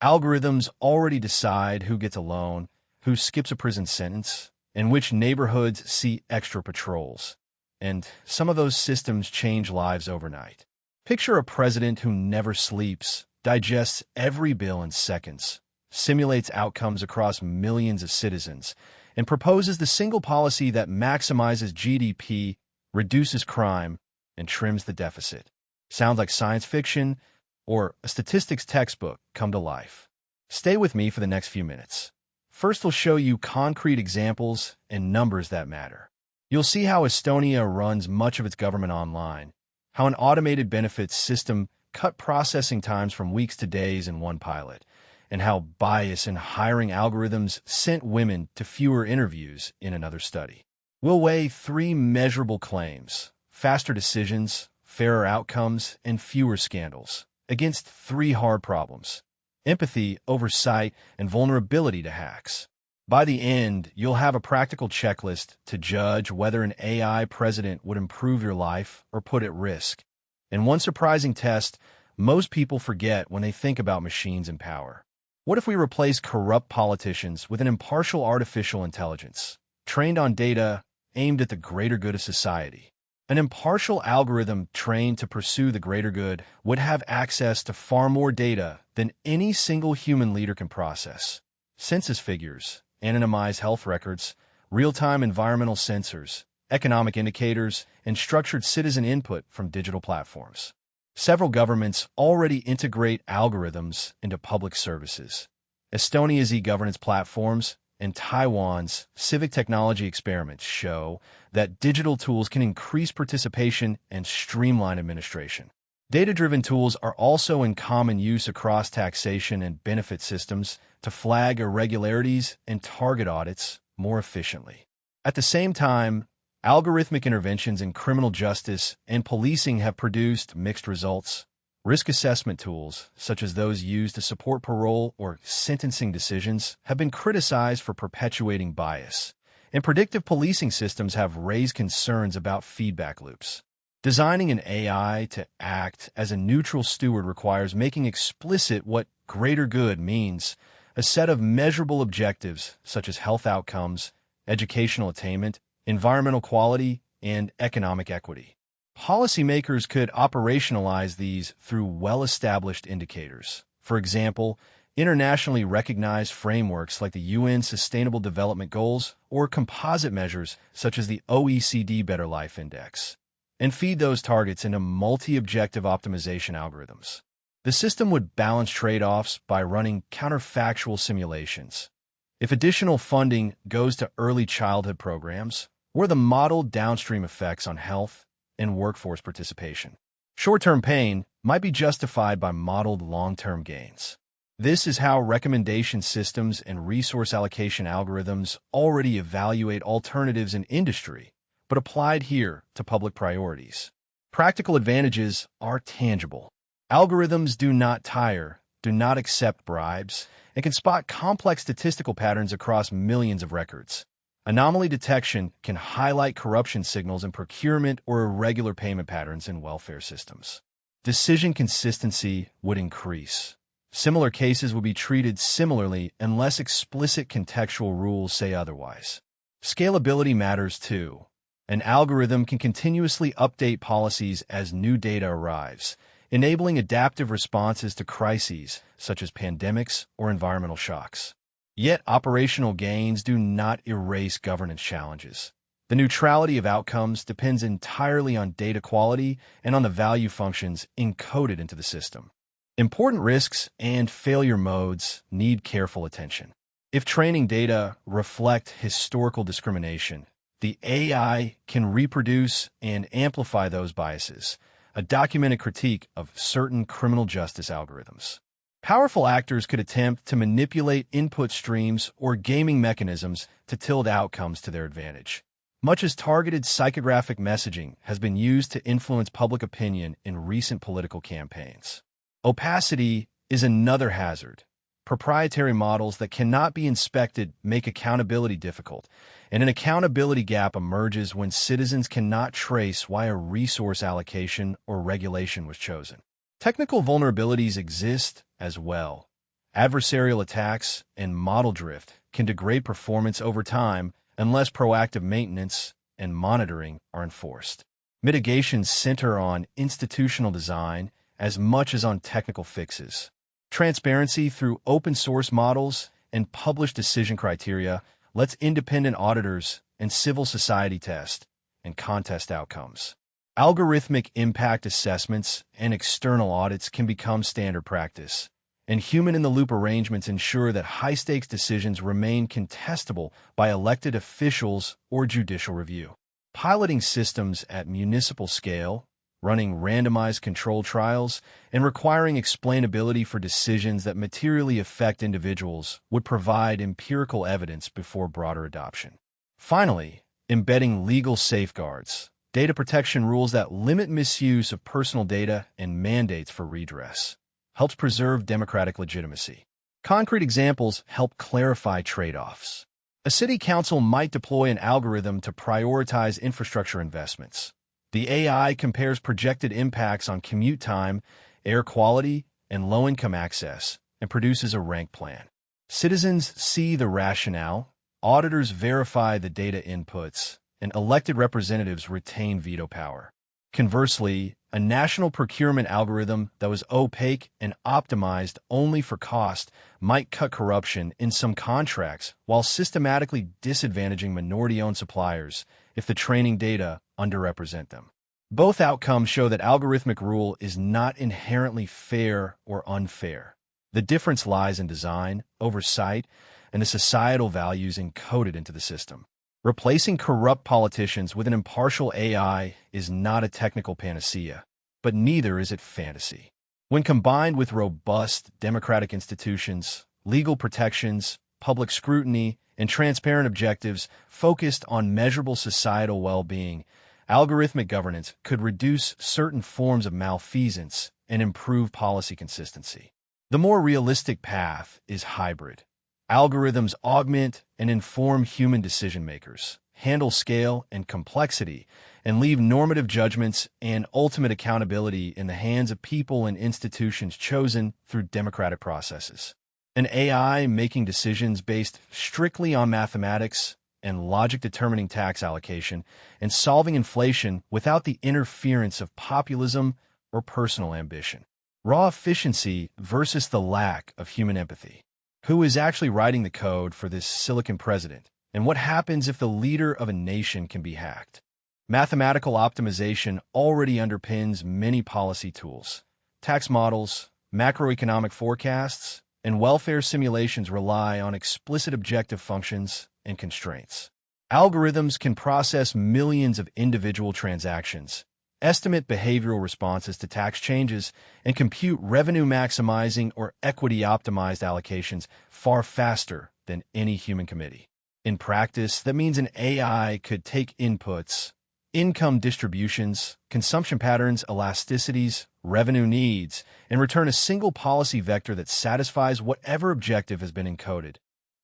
Algorithms already decide who gets a loan, who skips a prison sentence, and which neighborhoods see extra patrols. And some of those systems change lives overnight. Picture a president who never sleeps, digests every bill in seconds, simulates outcomes across millions of citizens, and proposes the single policy that maximizes GDP, reduces crime, and trims the deficit. Sounds like science fiction or a statistics textbook come to life. Stay with me for the next few minutes. First, we'll show you concrete examples and numbers that matter. You'll see how Estonia runs much of its government online, how an automated benefits system cut processing times from weeks to days in one pilot, and how bias in hiring algorithms sent women to fewer interviews in another study. We'll weigh three measurable claims: faster decisions, fairer outcomes, and fewer scandals, against three hard problems: empathy, oversight, and vulnerability to hacks. By the end, you'll have a practical checklist to judge whether an AI president would improve your life or put at risk. And one surprising test most people forget when they think about machines in power. What if we replace corrupt politicians with an impartial artificial intelligence, trained on data aimed at the greater good of society? An impartial algorithm trained to pursue the greater good would have access to far more data than any single human leader can process. Census figures, anonymized health records, real-time environmental sensors, economic indicators, and structured citizen input from digital platforms. Several governments already integrate algorithms into public services. Estonia's e-governance platforms and Taiwan's civic technology experiments show that digital tools can increase participation and streamline administration. Data-driven tools are also in common use across taxation and benefit systems to flag irregularities and target audits more efficiently. At the same time, algorithmic interventions in criminal justice and policing have produced mixed results. Risk assessment tools, such as those used to support parole or sentencing decisions, have been criticized for perpetuating bias, and predictive policing systems have raised concerns about feedback loops. Designing an AI to act as a neutral steward requires making explicit what greater good means, a set of measurable objectives such as health outcomes, educational attainment, environmental quality, and economic equity. Policymakers could operationalize these through well-established indicators. For example, internationally recognized frameworks like the UN Sustainable Development Goals or composite measures such as the OECD Better Life Index, and feed those targets into multi-objective optimization algorithms. The system would balance trade-offs by running counterfactual simulations. If additional funding goes to early childhood programs, what are the modeled downstream effects on health and workforce participation? Short-term pain might be justified by modeled long-term gains. This is how recommendation systems and resource allocation algorithms already evaluate alternatives in industry, but applied here to public priorities. Practical advantages are tangible. Algorithms do not tire, do not accept bribes, and can spot complex statistical patterns across millions of records. Anomaly detection can highlight corruption signals in procurement or irregular payment patterns in welfare systems. Decision consistency would increase. Similar cases would be treated similarly unless explicit contextual rules say otherwise. Scalability matters too. An algorithm can continuously update policies as new data arrives, enabling adaptive responses to crises such as pandemics or environmental shocks. Yet operational gains do not erase governance challenges. The neutrality of outcomes depends entirely on data quality and on the value functions encoded into the system. Important risks and failure modes need careful attention. If training data reflect historical discrimination, the AI can reproduce and amplify those biases, a documented critique of certain criminal justice algorithms. Powerful actors could attempt to manipulate input streams or gaming mechanisms to tilt outcomes to their advantage. Much as targeted psychographic messaging has been used to influence public opinion in recent political campaigns. Opacity is another hazard. Proprietary models that cannot be inspected make accountability difficult, and an accountability gap emerges when citizens cannot trace why a resource allocation or regulation was chosen. Technical vulnerabilities exist as well. Adversarial attacks and model drift can degrade performance over time unless proactive maintenance and monitoring are enforced. Mitigations center on institutional design as much as on technical fixes. Transparency through open-source models and published decision criteria lets independent auditors and civil society test and contest outcomes. Algorithmic impact assessments and external audits can become standard practice, and human-in-the-loop arrangements ensure that high-stakes decisions remain contestable by elected officials or judicial review. Piloting systems at municipal scale, running randomized controlled trials, and requiring explainability for decisions that materially affect individuals would provide empirical evidence before broader adoption. Finally, embedding legal safeguards, data protection rules that limit misuse of personal data, and mandates for redress helps preserve democratic legitimacy. Concrete examples help clarify trade-offs. A city council might deploy an algorithm to prioritize infrastructure investments. The AI compares projected impacts on commute time, air quality, and low-income access, and produces a ranked plan. Citizens see the rationale, auditors verify the data inputs, and elected representatives retain veto power. Conversely, a national procurement algorithm that was opaque and optimized only for cost might cut corruption in some contracts while systematically disadvantaging minority-owned suppliers if the training data underrepresent them. Both outcomes show that algorithmic rule is not inherently fair or unfair. The difference lies in design, oversight, and the societal values encoded into the system. Replacing corrupt politicians with an impartial AI is not a technical panacea, but neither is it fantasy. When combined with robust democratic institutions, legal protections, public scrutiny, and transparent objectives focused on measurable societal well-being, algorithmic governance could reduce certain forms of malfeasance and improve policy consistency. The more realistic path is hybrid. Algorithms augment and inform human decision-makers, handle scale and complexity, and leave normative judgments and ultimate accountability in the hands of people and institutions chosen through democratic processes. An AI making decisions based strictly on mathematics and logic determining tax allocation and solving inflation without the interference of populism or personal ambition. Raw efficiency versus the lack of human empathy. Who is actually writing the code for this silicon president? And what happens if the leader of a nation can be hacked? Mathematical optimization already underpins many policy tools. Tax models, macroeconomic forecasts, and welfare simulations rely on explicit objective functions and constraints. Algorithms can process millions of individual transactions, estimate behavioral responses to tax changes, and compute revenue-maximizing or equity-optimized allocations far faster than any human committee. In practice, that means an AI could take inputs, income distributions, consumption patterns, elasticities, revenue needs, and return a single policy vector that satisfies whatever objective has been encoded.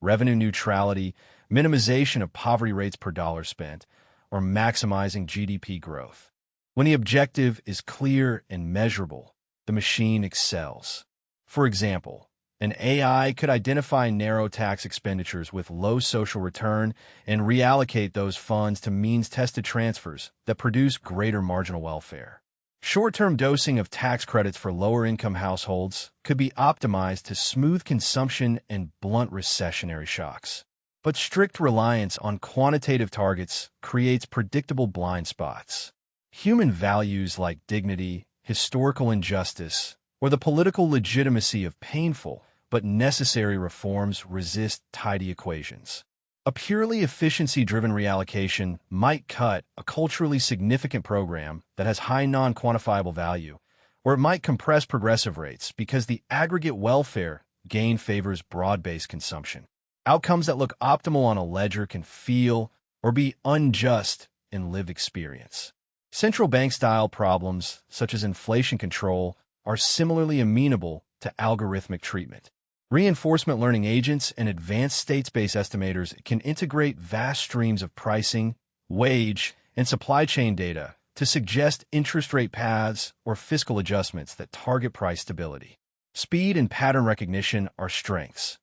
Revenue neutrality, minimization of poverty rates per dollar spent, or maximizing GDP growth. When the objective is clear and measurable, the machine excels. For example, an AI could identify narrow tax expenditures with low social return and reallocate those funds to means-tested transfers that produce greater marginal welfare. Short-term dosing of tax credits for lower-income households could be optimized to smooth consumption and blunt recessionary shocks. But strict reliance on quantitative targets creates predictable blind spots. Human values like dignity, historical injustice, or the political legitimacy of painful but necessary reforms resist tidy equations. A purely efficiency-driven reallocation might cut a culturally significant program that has high non-quantifiable value, or it might compress progressive rates because the aggregate welfare gain favors broad-based consumption. Outcomes that look optimal on a ledger can feel or be unjust in lived experience. Central bank-style problems, such as inflation control, are similarly amenable to algorithmic treatment. Reinforcement learning agents and advanced state-space estimators can integrate vast streams of pricing, wage, and supply chain data to suggest interest rate paths or fiscal adjustments that target price stability. Speed and pattern recognition are strengths.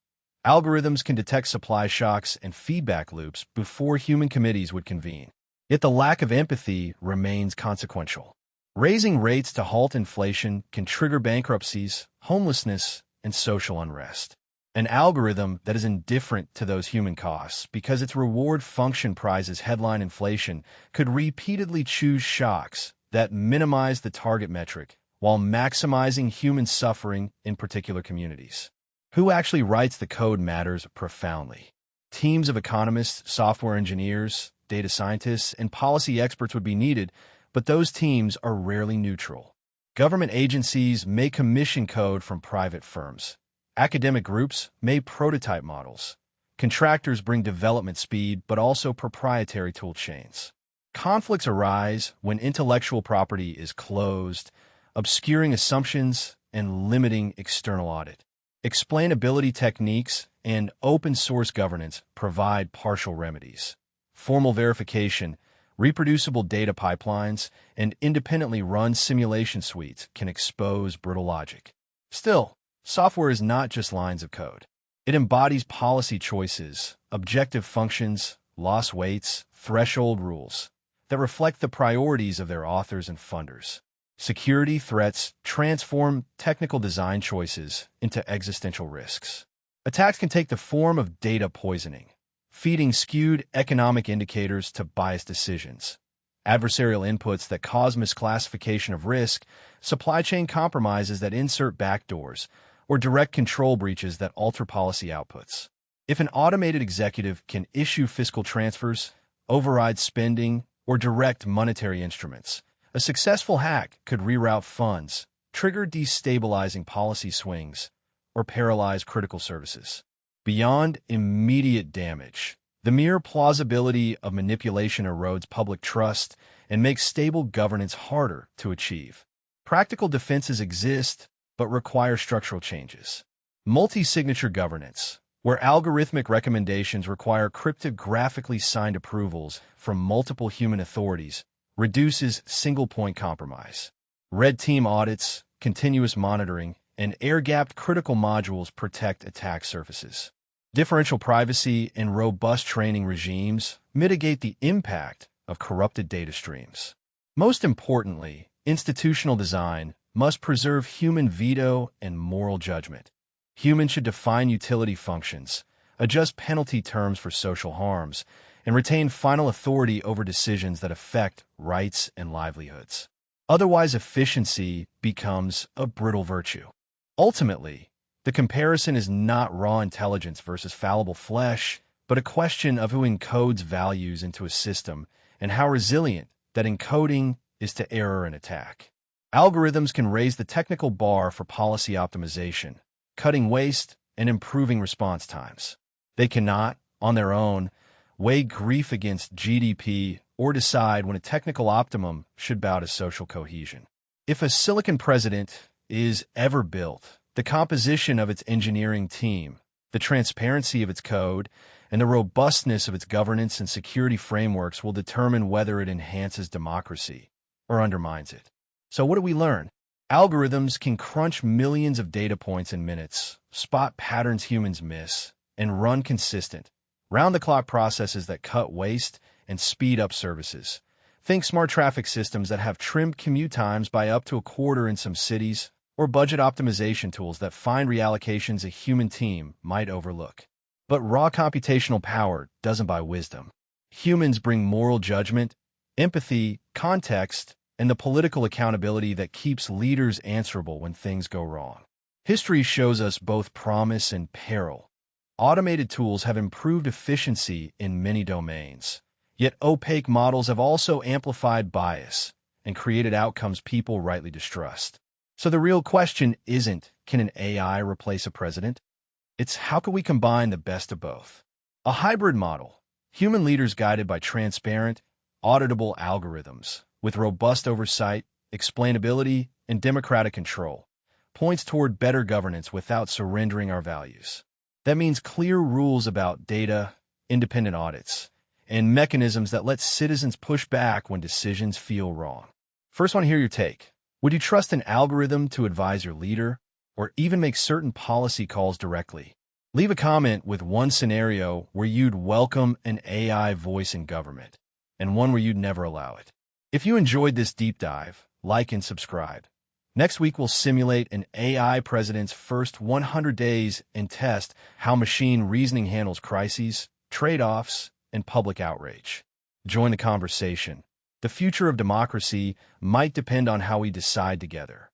Algorithms can detect supply shocks and feedback loops before human committees would convene. Yet the lack of empathy remains consequential. Raising rates to halt inflation can trigger bankruptcies, homelessness, and social unrest. An algorithm that is indifferent to those human costs because its reward function prizes headline inflation could repeatedly choose shocks that minimize the target metric while maximizing human suffering in particular communities. Who actually writes the code matters profoundly. Teams of economists, software engineers, data scientists, and policy experts would be needed, but those teams are rarely neutral. Government agencies may commission code from private firms. Academic groups may prototype models. Contractors bring development speed, but also proprietary tool chains. Conflicts arise when intellectual property is closed, obscuring assumptions and limiting external audit. Explainability techniques and open-source governance provide partial remedies. Formal verification, reproducible data pipelines, and independently run simulation suites can expose brittle logic. Still, software is not just lines of code. It embodies policy choices, objective functions, loss weights, threshold rules that reflect the priorities of their authors and funders. Security threats transform technical design choices into existential risks. Attacks can take the form of data poisoning, feeding skewed economic indicators to biased decisions, adversarial inputs that cause misclassification of risk, supply chain compromises that insert backdoors, or direct control breaches that alter policy outputs. If an automated executive can issue fiscal transfers, override spending, or direct monetary instruments, a successful hack could reroute funds, trigger destabilizing policy swings, or paralyze critical services. Beyond immediate damage, the mere plausibility of manipulation erodes public trust and makes stable governance harder to achieve. Practical defenses exist, but require structural changes. Multi-signature governance, where algorithmic recommendations require cryptographically signed approvals from multiple human authorities, reduces single-point compromise. Red team audits, continuous monitoring, and air-gapped critical modules protect attack surfaces. Differential privacy and robust training regimes mitigate the impact of corrupted data streams. Most importantly, institutional design must preserve human veto and moral judgment. Humans should define utility functions, adjust penalty terms for social harms, and retain final authority over decisions that affect rights and livelihoods. Otherwise, efficiency becomes a brittle virtue. Ultimately, the comparison is not raw intelligence versus fallible flesh, but a question of who encodes values into a system and how resilient that encoding is to error and attack. Algorithms can raise the technical bar for policy optimization, cutting waste and improving response times. They cannot, on their own, weigh grief against GDP or decide when a technical optimum should bow to social cohesion. If a silicon president is ever built, the composition of its engineering team, the transparency of its code, and the robustness of its governance and security frameworks will determine whether it enhances democracy or undermines it. So what do we learn? Algorithms can crunch millions of data points in minutes, spot patterns humans miss, and run consistent, round-the-clock processes that cut waste and speed up services. Think smart traffic systems that have trimmed commute times by up to a quarter in some cities, or budget optimization tools that find reallocations a human team might overlook. But raw computational power doesn't buy wisdom. Humans bring moral judgment, empathy, context, and the political accountability that keeps leaders answerable when things go wrong. History shows us both promise and peril. Automated tools have improved efficiency in many domains, yet opaque models have also amplified bias and created outcomes people rightly distrust. So the real question isn't, can an AI replace a president? It's how can we combine the best of both? A hybrid model, human leaders guided by transparent, auditable algorithms, with robust oversight, explainability, and democratic control, points toward better governance without surrendering our values. That means clear rules about data, independent audits, and mechanisms that let citizens push back when decisions feel wrong. First, I want to hear your take. Would you trust an algorithm to advise your leader, or even make certain policy calls directly. Leave a comment with one scenario where you'd welcome an AI voice in government, and one where you'd never allow it. If you enjoyed this deep dive, like and subscribe. Next week, we'll simulate an AI president's first 100 days and test how machine reasoning handles crises, trade-offs, and public outrage. Join the conversation. The future of democracy might depend on how we decide together.